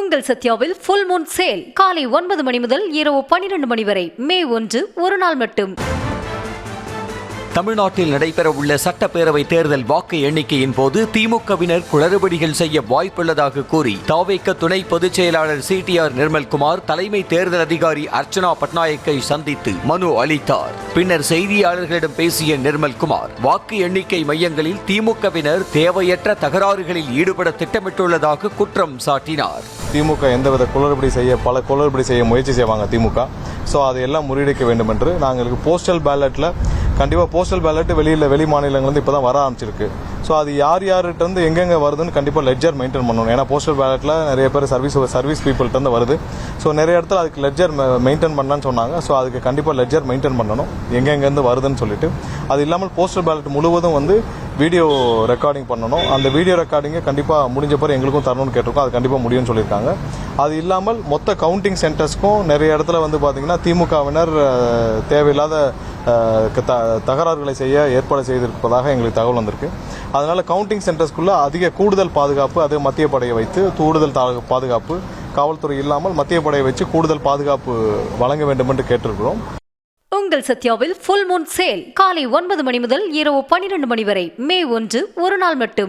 உங்கள் சத்யாவில் full Moon sale காலை 9 மணி முதல் இரவு 12 மணி வரை மே 1 ஒரு நாள் மட்டும். தமிழ்நாட்டில் நடைபெறவுள்ள சட்டப்பேரவை தேர்தல் வாக்கு எண்ணிக்கையின் போது திமுகவினர் குளறுபடிகள் செய்ய வாய்ப்புள்ளதாக கூறி தவேக துணை பொதுச் செயலாளர் CTR நிர்மல்குமார் தலைமை தேர்தல் அதிகாரி அர்ச்சனா பட்நாயக்கை சந்தித்து மனு அளித்தார். பின்னர் செய்தியாளர்களிடம் பேசிய நிர்மல்குமார் வாக்கு எண்ணிக்கை மையங்களில் திமுகவினர் தேவையற்ற தகராறுகளில் ஈடுபட திட்டமிட்டுள்ளதாக குற்றம் சாட்டினார். திமுக எந்தவித பல குளறுபடி செய்ய முயற்சி செய்வாங்க திமுக. ஸோ அதையெல்லாம் முறியடிக்க வேண்டும் என்று நாங்களுக்கு போஸ்டல் பேலட்டில் கண்டிப்பாக போஸ்டல் பேலட் வெளி மாநிலங்கள்லேருந்து இப்போ தான் வர ஆரம்பிச்சிருக்கு. ஸோ அது யார்கிட்ட இருந்து எங்கெங்கே வருதுன்னு கண்டிப்பாக லெட்ஜர் மெயின்டைன் பண்ணணும். ஏன்னா போஸ்டல் பேலட்டில் நிறைய பேர் சர்வீஸ் பீப்புள்கிட்ட வருது. ஸோ நிறைய இடத்துல அதுக்கு லெட்ஜர் மெயின்டைன் பண்ணலான்னு சொன்னாங்க. ஸோ அதுக்கு கண்டிப்பாக லெட்ஜர் மெயின்டைன் பண்ணணும் எங்கெங்கேருந்து வருதுன்னு சொல்லிட்டு. அது இல்லாமல் போஸ்டல் பேலட் முழுவதும் வீடியோ ரெக்கார்டிங் பண்ணணும். அந்த வீடியோ ரெக்கார்டிங்கை கண்டிப்பாக முடிஞ்ச பிறகு எங்களுக்கும் தரணும்னு கேட்டிருக்கோம். அது கண்டிப்பாக முடியும்னு சொல்லியிருக்காங்க. அது இல்லாமல் மொத்த கவுண்டிங் சென்டர்ஸ்க்கும் நிறைய இடத்துல பார்த்தீங்கன்னா திமுகவினர் தேவையில்லாத தகராறுகளை செய்ய ஏற்பாடு செய்திருப்பதாக எங்களுக்கு தகவல் வந்திருக்கு. அதனால கவுண்டிங் சென்டர்ஸ்குள்ள கூடுதல் பாதுகாப்பு, அது மத்திய படையை வைத்து கூடுதல் பாதுகாப்பு, காவல்துறை இல்லாமல் மத்திய படையை வச்சு கூடுதல் பாதுகாப்பு வழங்க வேண்டும் என்று கேட்டிருக்கிறோம். உங்கள் சத்யாவில் ஃபுல் மூன் சேல் காலை 9 மணி முதல் இரவு 12 மணி வரை மே 1 ஒரு நாள் மட்டும்.